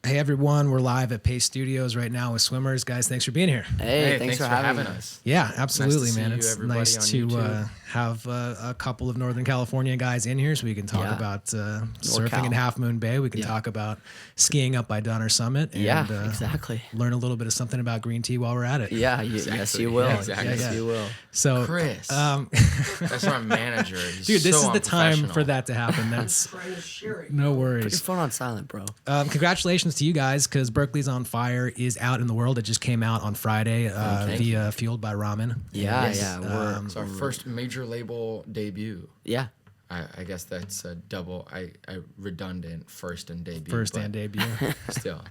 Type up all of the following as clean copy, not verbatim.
Hey everyone, we're live at Paste Studios right now with SWMRS. Guys, thanks for being here. Hey, thanks for having us. Yeah, absolutely, man. It's nice to YouTube. have a couple of Northern California guys in here so we can talk about surfing in Half Moon Bay. We can talk about skiing up by Donner Summit. And, exactly. Learn a little bit of something about green tea while we're at it. Yeah, yes, you will. Exactly. Yes, you will. So, Chris, that's our manager. He's dude, this so is the time unprofessional. for that to happen. That's no Put your worries. phone on silent, bro. Congratulations to you guys because Berkeley's on Fire is out in the world. It just came out on Friday via Fueled by Ramen. Yeah, Yes. yeah. It's our first major label debut. Yeah. I guess that's a double, I redundant first and debut. First and debut. Still.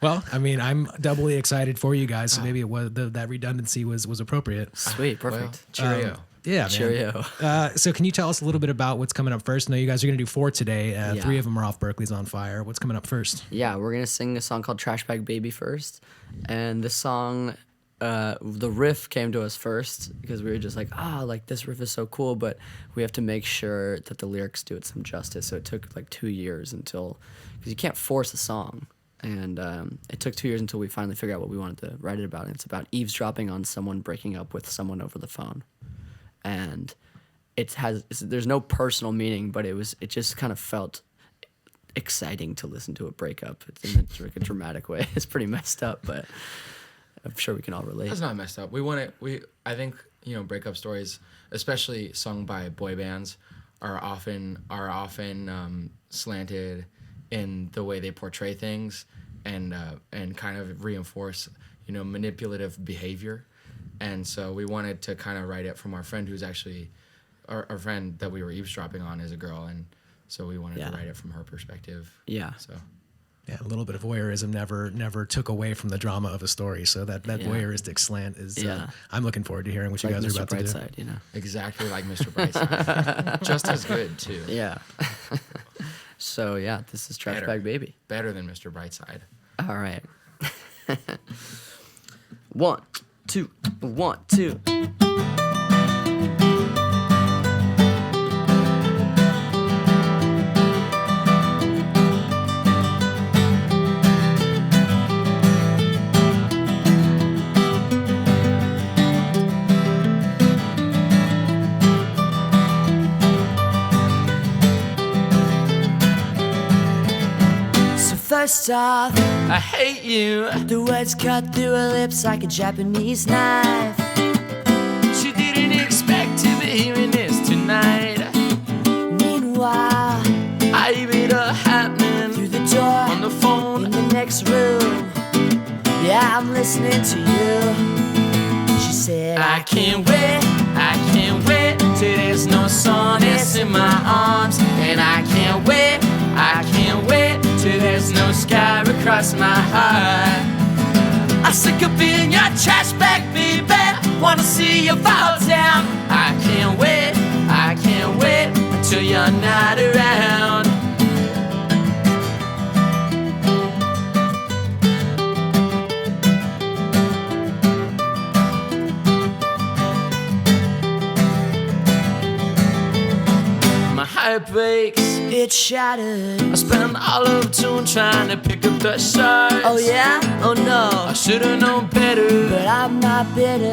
Well, I mean, I'm doubly excited for you guys, so maybe it was that redundancy was appropriate. Sweet, perfect. Well, cheerio. Yeah, man. Cheerio. So can you tell us a little bit about what's coming up first? I know you guys are going to do 4 today. Yeah. 3 of them are off Berkeley's on Fire. What's coming up first? Yeah, we're gonna sing a song called Trashbag Baby first, and this song, the riff came to us first because we were just like, like this riff is so cool, but we have to make sure that the lyrics do it some justice. So it took like 2 years because you can't force a song, and it took 2 years until we finally figured out what we wanted to write it about. And it's about eavesdropping on someone breaking up with someone over the phone, and there's no personal meaning, but it just kind of felt exciting to listen to a breakup. It's in a dramatic way. It's pretty messed up, but I'm sure we can all relate. That's not messed up. I think, breakup stories, especially sung by boy bands, are often slanted in the way they portray things and kind of reinforce, manipulative behavior. And so we wanted to kind of write it from our friend who's actually our friend that we were eavesdropping on is a girl, and so we wanted to write it from her perspective. Yeah. So. Yeah, a little bit of voyeurism never took away from the drama of a story. So that voyeuristic slant is. I'm looking forward to hearing what you Like guys Mr. are about Brightside, to do. Exactly like Mr. Brightside. Just as good too. Yeah. So yeah, this is Trashbag Baby. Better than Mr. Brightside. All right. 1, 2, 1, 2. First off, I hate you. the words cut through her lips like a Japanese knife. She didn't expect to be hearing this tonight. Meanwhile, I hear it all happening through the door on the phone. in the next room, yeah, I'm listening to you. She said, I can't wait till there's no soreness in my arms. And I can't wait till there's no sky across my heart. I'm sick of being your trash bag, baby. Wanna see you fall down. I can't wait until you're not around. My heart breaks, it shattered. I spend all of tune trying to pick up the shards. Oh yeah? Oh I no, should've known better, but I'm not bitter.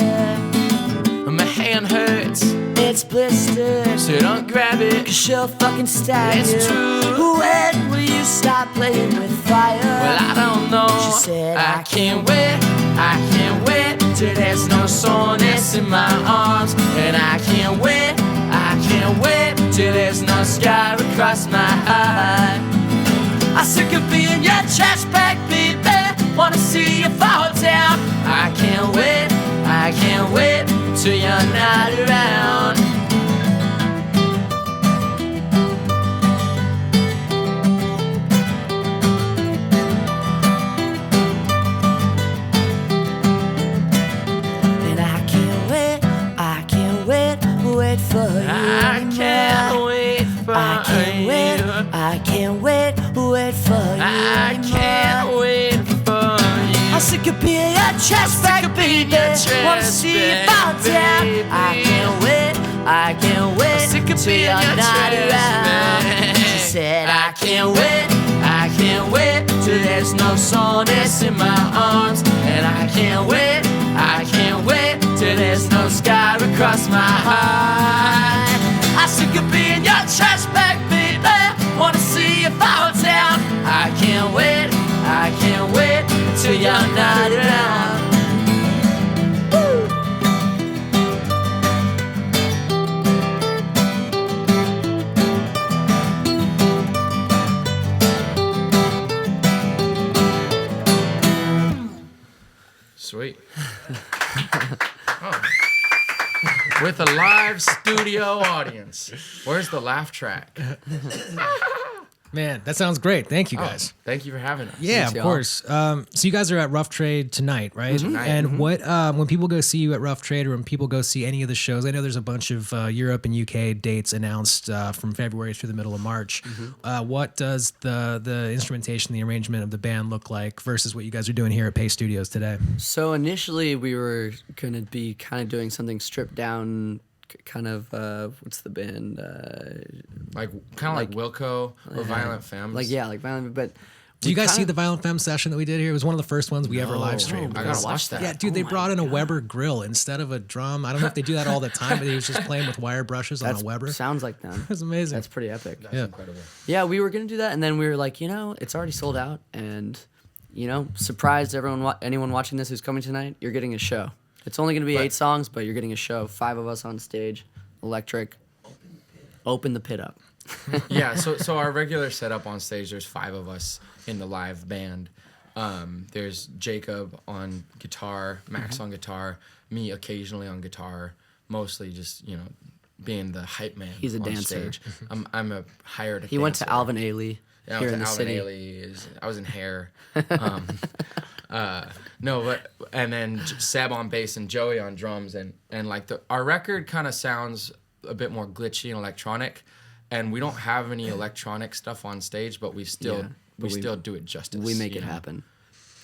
my hand hurts, It's blistered, so don't grab it. cause she'll fucking stab It's you. true. When will you stop playing with fire? Well, I don't know. She said, I can't wait till there's no soreness in my arms. And I can't wait till there's no sky across my heart. I'm sick of being your trash bag, baby. Wanna see you fall down. I can't wait till you're not around. and I can't wait for you. I can't wait for I can't wait, you. I can't wait for you. I can't wait for you. I'm sick of being a trash bag, baby. Wanna see you fall down. I can't wait Sick of till being you're your not trash around. bag. She said, I can't wait till there's no soreness in my arms. And I can't wait till there's no scar across my heart. I sick of being your trash bag, baby. Wanna see you fall down. I can't wait till you're not around. Sweet. Oh. With a live studio audience. Where's the laugh track? Man, that sounds great. Thank you, guys. Thank you for having us. Yeah, of course. So you guys are at Rough Trade tonight, right? Tonight. And what when people go see you at Rough Trade, or when people go see any of the shows, I know there's a bunch of Europe and UK dates announced from February through the middle of March. What does the instrumentation, the arrangement of the band look like versus what you guys are doing here at Paste Studios today? So initially we were going to be kind of doing something stripped down, kind of what's the band? Like Wilco or Violent Femmes. Like Violent, but Do you guys see the Violent Femme session that we did here? It was one of the first ones we ever live streamed. I gotta watch that. Yeah, dude, they brought in a Weber grill instead of a drum. I don't know if they do that all the time, but he was just playing with wire brushes on a Weber. Sounds like them. It was amazing. That's pretty epic. That's incredible. Yeah, we were gonna do that, and then we were like, it's already sold out, and surprise anyone watching this who's coming tonight, you're getting a show. It's only gonna be 8 songs, but you're getting a show. 5 of us on stage, electric. Open the pit up. Yeah, so our regular setup on stage, there's 5 of us in the live band. There's Jacob on guitar, Max on guitar, me occasionally on guitar, mostly just, being the hype man. He's a on dancer. Stage. I'm a hired He went to Alvin Ailey here in the city. I was in Hair. And then Seb on bass and Joey on drums, and like our record kind of sounds a bit more glitchy and electronic, and we don't have any electronic stuff on stage, but we still do it justice. We make it happen.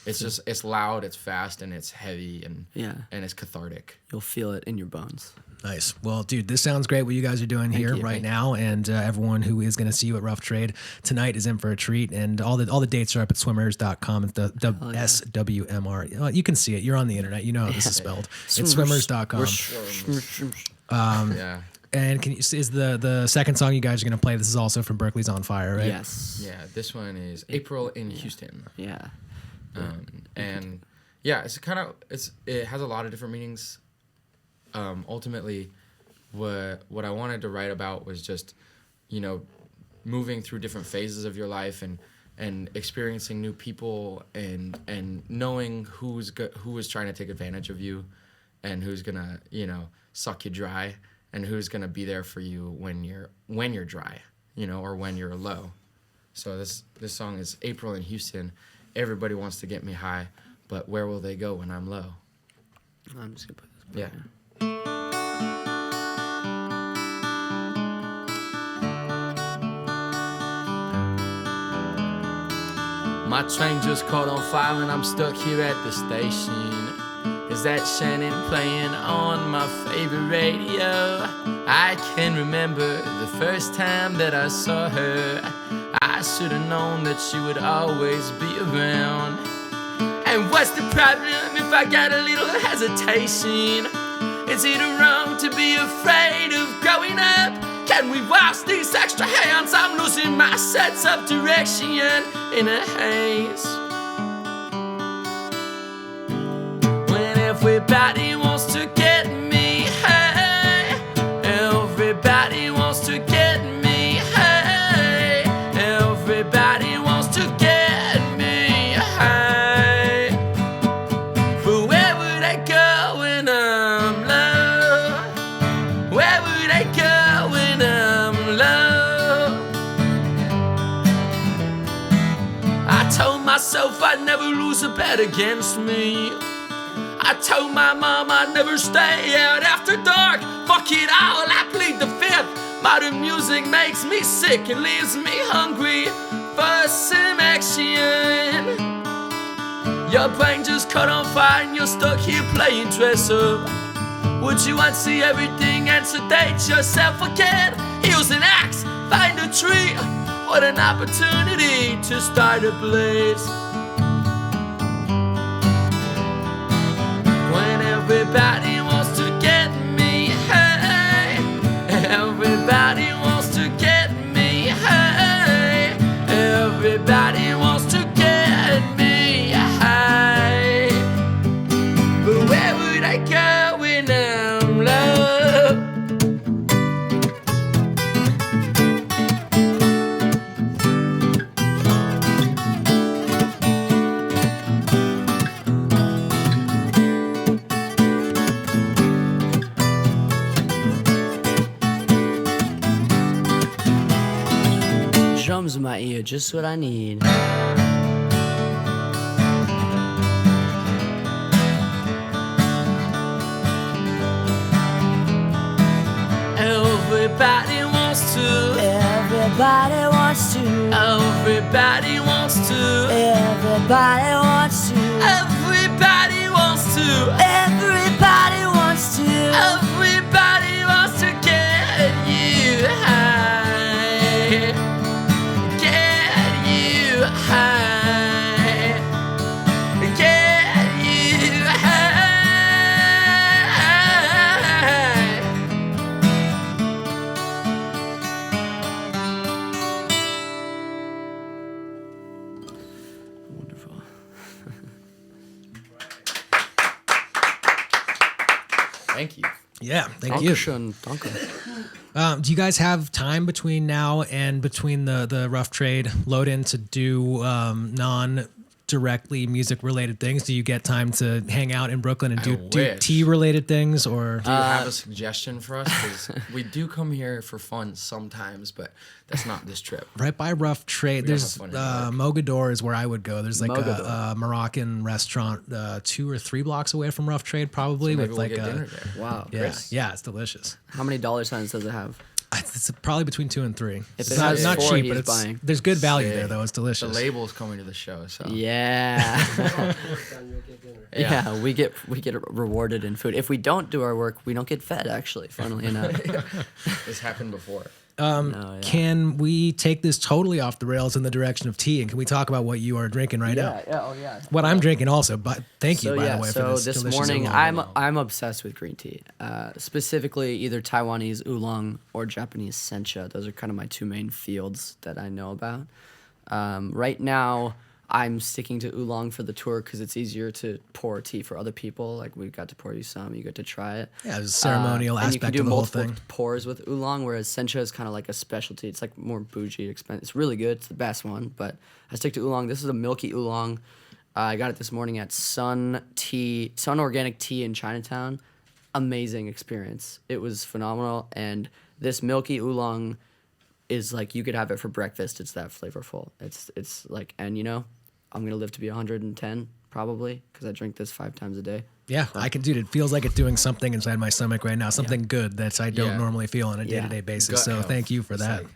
It's loud, it's fast, and it's heavy, and it's cathartic. You'll feel it in your bones. Nice. Well, dude, this sounds great what you guys are doing here right now, and everyone who is going to see you at Rough Trade tonight is in for a treat, and all the dates are up at swimmers.com. It's the SWMR. You can see it. You're on the internet. You know how this is spelled. It's swimmers.com. Yeah. And is the second song you guys are going to play, this is also from Berkeley's On Fire, right? Yes. Yeah, this one is April in Houston. Yeah. And yeah, it has a lot of different meanings. Ultimately, what I wanted to write about was just, moving through different phases of your life and experiencing new people and knowing who is trying to take advantage of you, and who's gonna suck you dry, and who's gonna be there for you when you're dry, or when you're low. So this song is April in Houston. Everybody wants to get me high, but where will they go when I'm low? I'm just gonna put this. Yeah. My train just caught on fire and I'm stuck here at the station. Is that Shannon playing on my favorite radio? I can remember the first time that I saw her. I should have known that she would always be around. And what's the problem if I got a little hesitation? Is it wrong to be afraid of growing up? Can we wash these extra hands? I'm losing my sense of direction in a haze. When everybody wants to get me high, everybody wants to get me high, everybody wants to get me high. But where would I go when I'm low? Where would I go when I'm low? I told myself I'd never lose a bet against me. I told my mom I'd never stay out after dark. Fuck it all, I plead the fifth. Modern music makes me sick and leaves me hungry for some action. Your brain just caught on fire and you're stuck here playing dress up. Would you want to see everything and sedate yourself again? Use an axe, find a tree, what an opportunity to start a blaze. When everybody wants to get me high, everybody wants to get me high, everybody wants to get me high. But where would I go when I'm low? Drums in my ear, just what I need. Everybody wants to. Everybody wants to. Everybody wants to. Everybody wants to. Everybody wants to. Everybody wants to. Everybody wants to get you high. Get you high. Get you high. Wonderful. Thank you. Yeah, thank you. Dankeschön, danke. Do you guys have time between now and between the rough trade load in to do non-directly music related things? Do you get time to hang out in Brooklyn and do wish. tea related things, or Do you have a suggestion for us? Because we do come here for fun sometimes, but that's not this trip. right by rough trade? We There's have fun in Mogador is where I would go. There's like Mogador. a Moroccan restaurant 2 or 3 blocks away from rough trade, probably Maybe with we'll like get a dinner there. Wow. yeah, it's delicious. How many dollar signs does it have? It's probably between 2 and 3. If It's it not, has not 4, cheap, he's but it's buying. there's good value Sick. there though. It's The delicious. label's coming to the show, so Yeah. Yeah, we get rewarded in food. If we don't do our work, we don't get fed. Actually, funnily enough. this happened before. No, yeah. Can we take this totally off the rails in the direction of tea, and can we talk about what you are drinking right now? Yeah. Oh yeah. What I'm drinking also, but thank you So by yeah, the way so for this this delicious morning oolong. I'm obsessed with green tea. Specifically, either Taiwanese oolong or Japanese sencha. Those are kind of my 2 main fields that I know about. Right now, I'm sticking to oolong for the tour because it's easier to pour tea for other people. Like we got to pour you some, you get to try it. Yeah, there's a ceremonial And you aspect can do of the whole multiple thing. pours with oolong, whereas sencha is kind of like a specialty. It's like more bougie, expensive. It's really good. It's the best one, but I stick to oolong. This is a milky oolong. I got it this morning at Sun Organic Tea in Chinatown. Amazing experience. It was phenomenal, and this milky oolong is like you could have it for breakfast. It's that flavorful. It's like, and you know, I'm gonna live to be 110 probably because I drink this 5 times a day. Yeah, I can, dude. It feels like it's doing something inside my stomach right now, something good that I don't Yeah. normally feel on a Yeah. day-to-day basis. Gut So health. thank you for It's that. like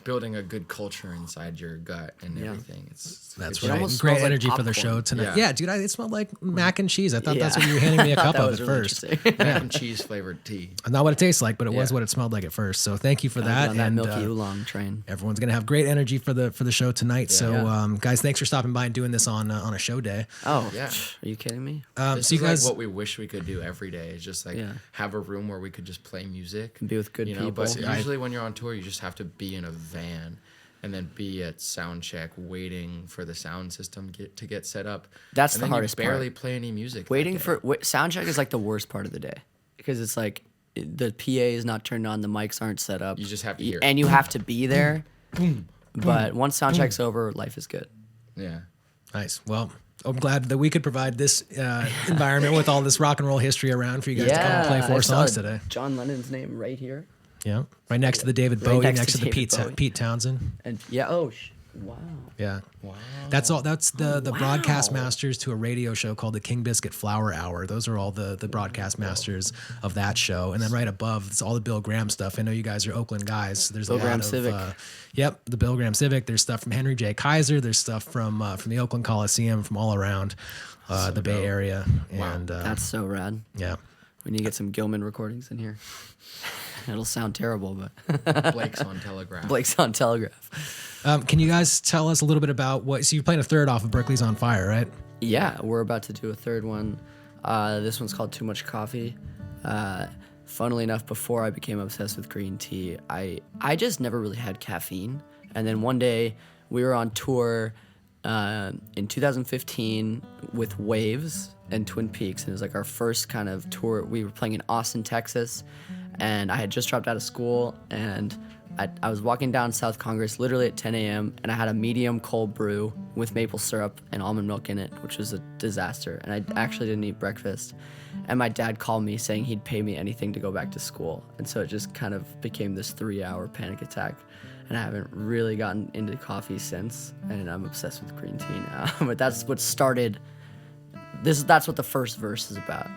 building a good culture inside your gut and Yeah. everything. It's That's It right. almost Great smells like energy for the popcorn. show tonight. Yeah. Yeah, dude, it smelled like mac and cheese. I thought that's Yeah. what you were handing me a I thought cup that of was at really first. interesting. mac and cheese flavored tea. Not what it tastes like, but it was Yeah. what it smelled like at first. So thank you for Gotta that. get on that And milky oolong train. everyone's gonna have great energy for the show tonight. So Yeah. guys, thanks for stopping by and doing this on a show day. Oh, Yeah. are you kidding me? This So you is guys, like what we wish we could do every day. Is just like Yeah. have a room where we could just play music Be with good you know, people. But Yeah. usually when you're on tour, you just have to be in a van and then be at sound check waiting for the sound system to get set up. That's and the then hardest you barely part. play any music. that Waiting day. for sound check is like the worst part of the day because it's like the PA is not turned on, the mics aren't set up. You just have to hear. and you have to be there. But once sound check's over, life is good. Yeah. nice. Well, I'm glad that we could provide this environment with all this rock and roll history around for you guys to come and play I 4 saw songs today. John Lennon's name right here, Yeah, right next to the David Right Bowie, next next to to the David Bowie. Pete Townsend. and yeah. Oh, wow. Yeah. That's all. That's the broadcast masters to a radio show called the King Biscuit Flower Hour. Those are all the broadcast masters of that show. And then right above, it's all the Bill Graham stuff. I know you guys are Oakland guys. So there's Bill a Graham lot of Civic. Yep, the Bill Graham Civic. There's stuff from Henry J. Kaiser. There's stuff from the Oakland Coliseum, from all around the Bay Area. Wow. And That's so rad. yeah. We need to get some Gilman recordings in here. It'll sound terrible, but Blake's on Telegraph. Blake's on Telegraph. Can you guys tell us a little bit about what? So you're playing a third off of Berkeley's on Fire, right? Yeah, we're about to do a third one. This one's called Too Much Coffee. Funnily enough, before I became obsessed with green tea, I just never really had caffeine. And then one day we were on tour in 2015 with Waves and Twin Peaks, and it was like our first kind of tour. We were playing in Austin, Texas, and I had just dropped out of school, and I was walking down South Congress literally at 10 a.m., and I had a medium cold brew with maple syrup and almond milk in it, which was a disaster, and I actually didn't eat breakfast. And my dad called me saying he'd pay me anything to go back to school, and so it just kind of became this 3-hour panic attack. And I haven't really gotten into coffee since, and I'm obsessed with green tea now. But that's what started this. That's what the first verse is about,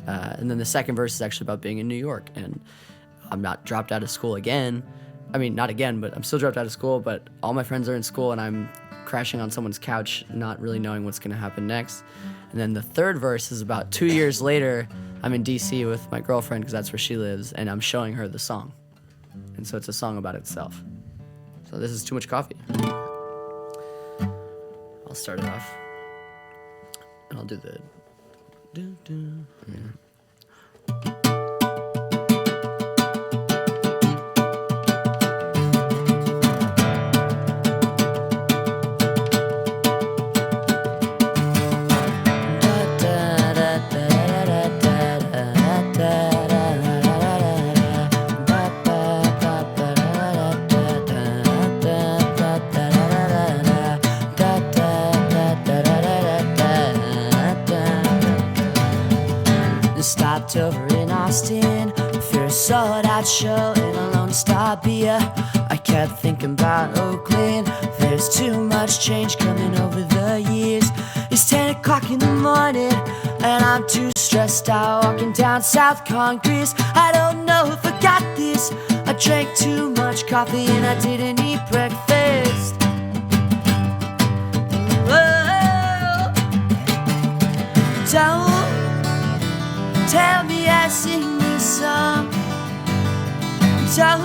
and then the second verse is actually about being in New York. And I'm not dropped out of school again. I mean, not again, but I'm still dropped out of school. But all my friends are in school, and I'm crashing on someone's couch, not really knowing what's gonna happen next. And then the third verse is about 2 years later. I'm in DC with my girlfriend because that's where she lives, and I'm showing her the song. And so it's a song about itself. So this is Too Much Coffee. I'll start it off, and I'll do the do. Yeah. Stopped over in Austin for a sold-out show in a Lone Star beer. I kept thinking about Oakland. There's too much change coming over the years. It's 10 o'clock in the morning, and I'm too stressed out walking down South Congress. I don't know if I got this. I drank too much coffee and I didn't eat breakfast. Whoa. Don't tell me I sing this song. Don't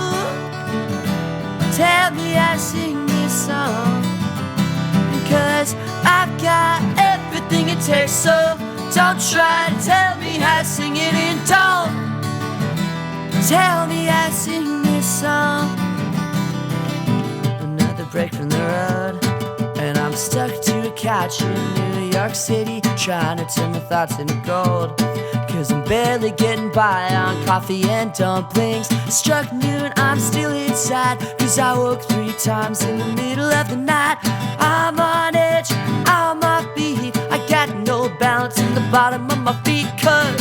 tell me I sing this song, because I've got everything it takes. So don't try to tell me I sing it, and don't tell me I sing this song. Another break from the road, and I'm stuck to a couch in New York City, trying to turn my thoughts into gold. Cause I'm barely getting by on coffee and dumplings. Struck noon, I'm still inside, cause I woke 3 times in the middle of the night. I'm on edge, I'm off beat. I got no balance in the bottom of my feet. Cause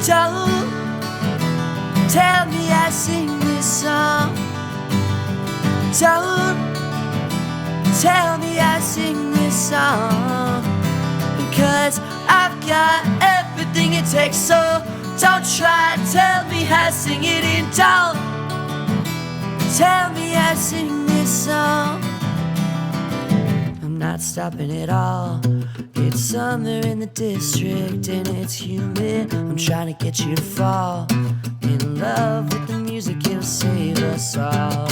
don't tell me I sing this song. Don't tell me I sing this song, because I've got everything it takes. So don't try to tell me I sing it, and don't tell me I sing this song. I'm not stopping at all. It's summer in the district and it's humid. I'm trying to get you to fall in love with the music. It'll save us all.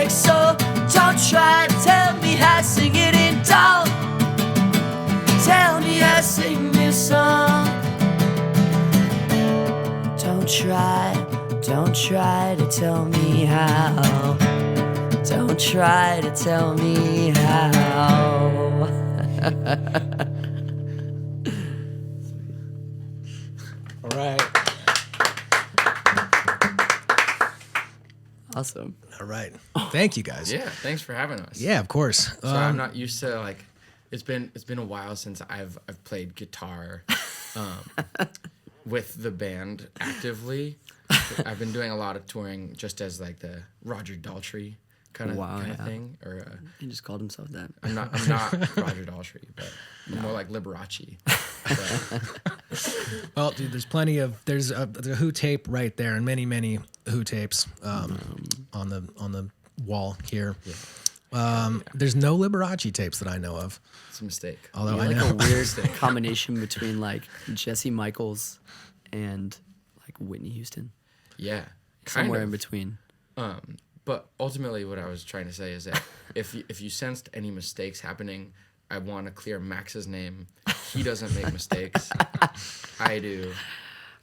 So don't try to tell me I sing it, and don't tell me I sing this song. Don't try to tell me how. Don't try to tell me how. All right. Awesome. All right. Thank you, guys. Yeah, thanks for having us. Yeah, of course. So I'm not used to, like, it's been a while since I've played guitar with the band actively. I've been doing a lot of touring just as like the Roger Daltrey kind of Wow, yeah. thing, or He just called himself that. I'm not Roger Daltrey, but I'm more like Liberace. But, Well, dude, there's a Who tape right there, and many Who tapes on the wall here. There's no Liberace tapes that I know of. it's a mistake. Although You're I like know a weird combination between like Jesse Michaels and like Whitney Houston. Yeah, Somewhere in between. But ultimately, what I was trying to say is that if you sensed any mistakes happening, I want to clear Max's name. He doesn't make mistakes. I do.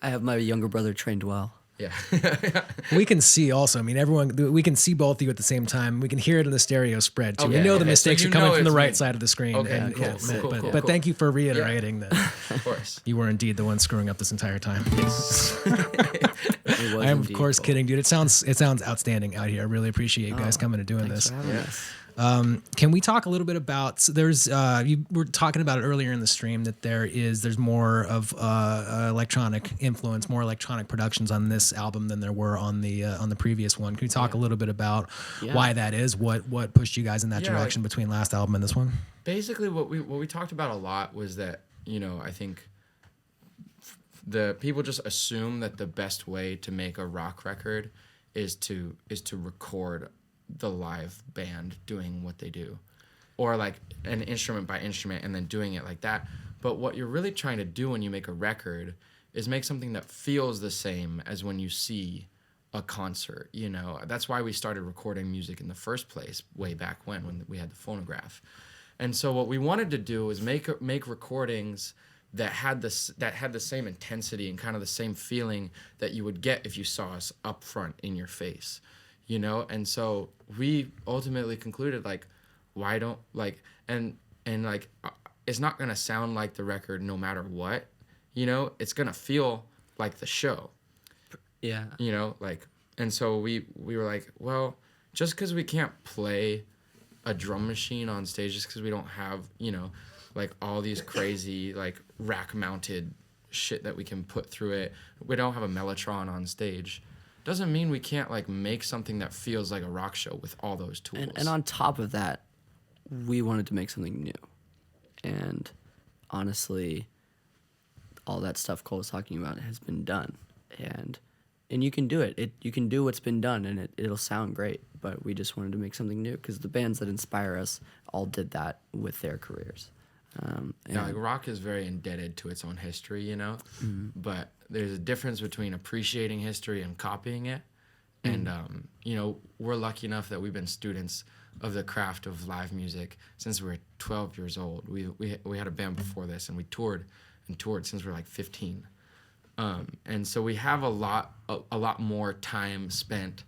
I have my younger brother trained well. Yeah. we can see also. I mean, we can see both of you at the same time. We can hear it in the stereo spread too. Okay, We know the okay, mistakes so are you coming know from the it's right me. side of the screen. Okay, and, cool, yeah, cool, but, cool, but cool. thank you for reiterating that Of course. you were indeed the one screwing up this entire time. It was I am of indeed. course kidding, dude. It sounds outstanding out here. I really appreciate you guys coming and doing Thanks this. for having Yeah. us. Can we talk a little bit about? So there's you were talking about it earlier in the stream that there's more of electronic influence, more electronic productions on this album than there were on the previous one. Can you talk a little bit about why that is? What pushed you guys in that Yeah, direction between last album and this one? Basically, what we talked about a lot was that, I think the people just assume that the best way to make a rock record is to record the live band doing what they do, or like an instrument by instrument and then doing it like that. But what you're really trying to do when you make a record is make something that feels the same as when you see a concert. That's why we started recording music in the first place, way back when we had the phonograph. And so what we wanted to do was make recordings that had the same intensity and kind of the same feeling that you would get if you saw us up front in your face. And so we ultimately concluded, like, why don't, like, and like, it's not going to sound like the record no matter what, it's going to feel like the show, Yeah. like, and so we were like, well, just because we can't play a drum machine on stage, just because we don't have, like all these crazy, like rack mounted shit that we can put through it. We don't have a Mellotron on stage. Doesn't mean we can't like make something that feels like a rock show with all those tools. And on top of that, we wanted to make something new. And honestly, all that stuff Cole was talking about has been done. And you can do it. You can do what's been done, and it'll sound great. But we just wanted to make something new because the bands that inspire us all did that with their careers. Yeah, like rock is very indebted to its own history, but there's a difference between appreciating history and copying it. And, we're lucky enough that we've been students of the craft of live music since we were 12 years old. We had a band before this, and we toured since we were like 15. And so we have a lot more time spent,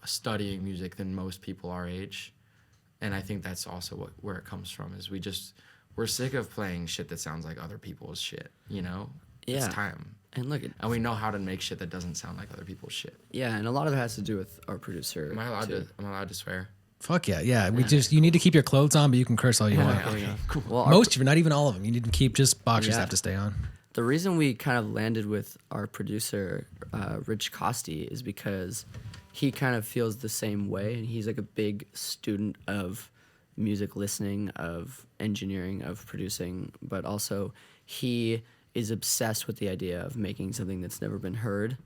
studying music than most people our age. And I think that's also where it comes from, is we're sick of playing shit that sounds like other people's shit, Yeah. It's time. And look, And we know how to make shit that doesn't sound like other people's shit. yeah, and a lot of it has to do with our producer. Am I allowed too. to swear? Fuck yeah. You need to keep your clothes on, but you can curse all you want. Cool. Well, Most of you, not even all of them. You need to keep just boxers Yeah. have to stay on. the reason we kind of landed with our producer, Rich Costi, is because he kind of feels the same way, and he's like a big student of music listening, of engineering, of producing, but also he is obsessed with the idea of making something that's never been heard,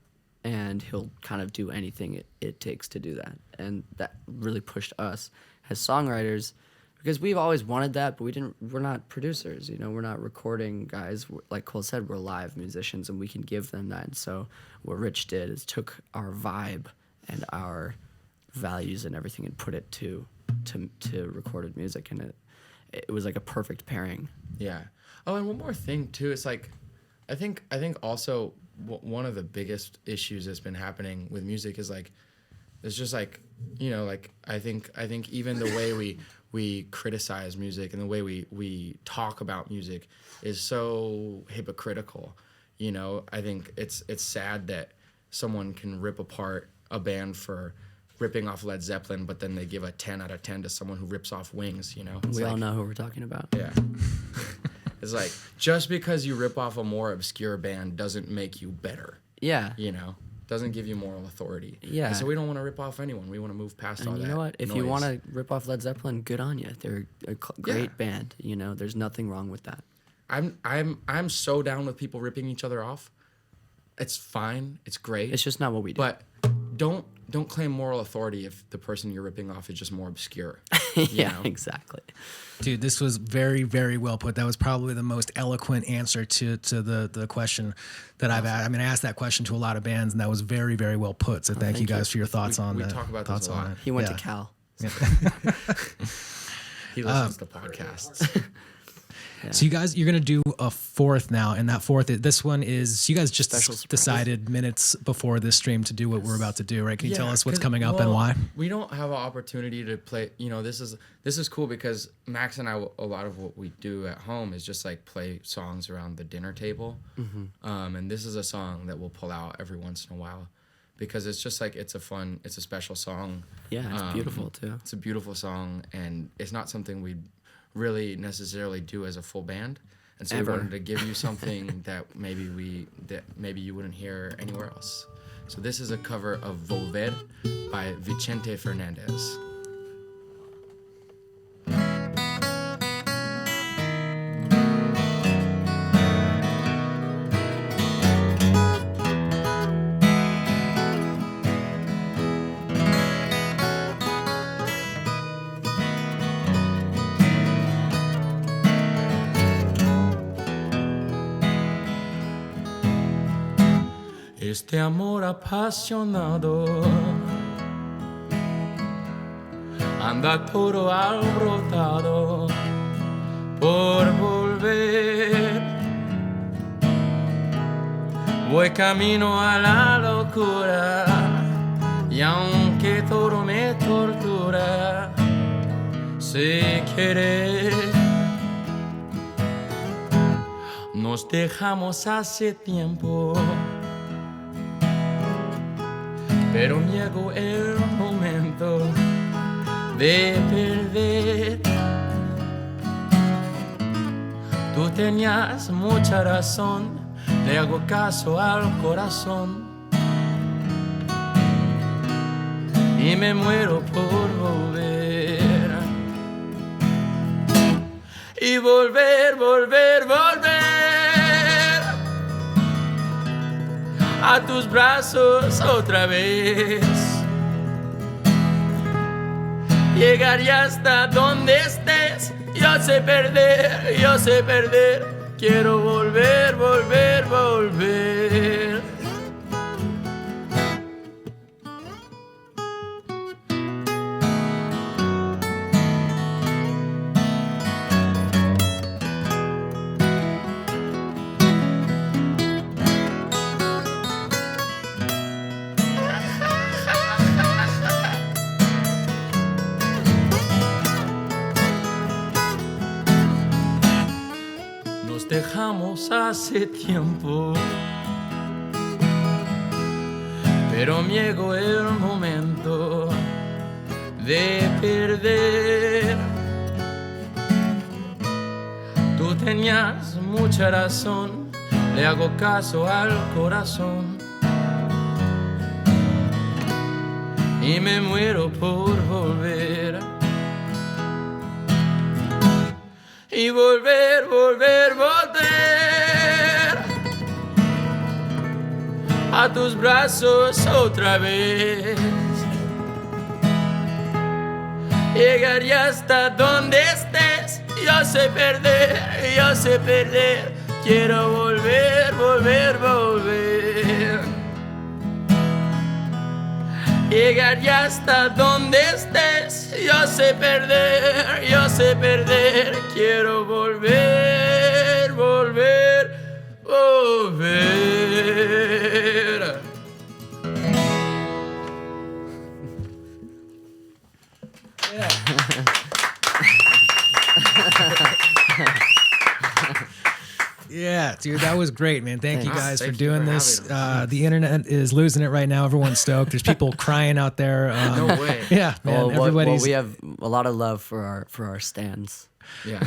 and he'll kind of do anything it takes to do that. And that really pushed us as songwriters, because we've always wanted that, but we're not producers, we're not recording guys. Like Cole said, we're live musicians, and we can give them that. And so what Rich did is took our vibe and our values and everything and put it to recorded music, and it was like a perfect pairing. Yeah. Oh, and one more thing too. It's like, I think also one of the biggest issues that's been happening with music is like, it's just like, like I think even the way we criticize music and the way we talk about music is so hypocritical. I think it's sad that someone can rip apart a band for ripping off Led Zeppelin, but then they give a 10 out of 10 to someone who rips off Wings, It's We like, all know who we're talking about. Yeah. It's like, just because you rip off a more obscure band doesn't make you better, Yeah. doesn't give you moral authority. Yeah. And so we don't want to rip off anyone. We want to move past all And that. you know what? If you noise. want to rip off Led Zeppelin, good on you. They're a great band. You know, there's nothing wrong with that. I'm so down with people ripping each other off. It's fine. It's great. It's just not what we do. But don't claim moral authority if the person you're ripping off is just more obscure. yeah, know? exactly. Dude, this was very, very well put. That was probably the most eloquent answer to the question that I've asked. I mean, I asked that question to a lot of bands, and that was very, very well put. So thank you guys for your thoughts on we that. talk about thoughts this a on lot. it. He went Yeah. to Cal. He listens to podcasts. So you guys, you're gonna do a fourth now, and that fourth, this one is you guys just Special surprise. decided minutes before this stream to do what we're about to do, right? Can you tell us what's 'cause, coming up and well, why? We don't have an opportunity to play. You know, this is cool because Max and I, a lot of what we do at home is just like play songs around the dinner table, and this is a song that we'll pull out every once in a while, because it's just like it's a special song. Yeah, it's beautiful too. It's a beautiful song, and it's not something we really necessarily do as a full band. And so Ever. we wanted to give you something that maybe you wouldn't hear anywhere else. So this is a cover of Volver by Vicente Fernandez. Este amor apasionado anda todo alborotado por volver. Voy camino a la locura y aunque todo me tortura, sé querer. Nos dejamos hace tiempo, pero llegó el momento de perder. Tú tenías mucha razón, le hago caso al corazón y me muero por volver. Y volver, volver, volver a tus brazos otra vez. Llegaré hasta donde estés. Yo sé perder. Quiero volver, volver, volver. Nos dejamos hace tiempo, pero llegó el momento de perder. Tú tenías mucha razón, le hago caso al corazón y me muero por volver. Y volver, volver, volver a tus brazos otra vez. Llegaré hasta donde estés. Yo sé perder. Quiero volver, volver, volver. Llegaré hasta donde estés. Yo sé perder. Quiero volver, volver, volver. Yeah, dude, that was great, man. Thank you Thanks. guys for Thank you doing for this. having The internet is losing it right now. Everyone's stoked. There's people crying out there. No way. Yeah, man. Well, everybody's. we have a lot of love for our stands. Yeah.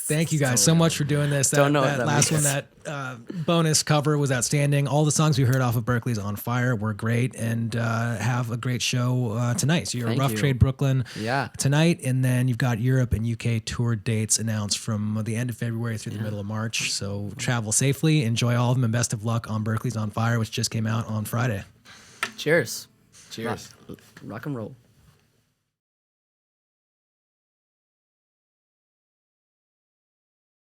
Thank you guys so much for doing this. That, Don't know what that that last means. one, that bonus cover was outstanding. All the songs we heard off of Berkeley's On Fire were great, and have a great show tonight. So you're Thank Rough you. Trade Brooklyn Yeah. tonight, and then you've got Europe and UK tour dates announced from the end of February through the middle of March. So travel safely, enjoy all of them, and best of luck on Berkeley's On Fire, which just came out on Friday. Cheers. Cheers. Rock and roll.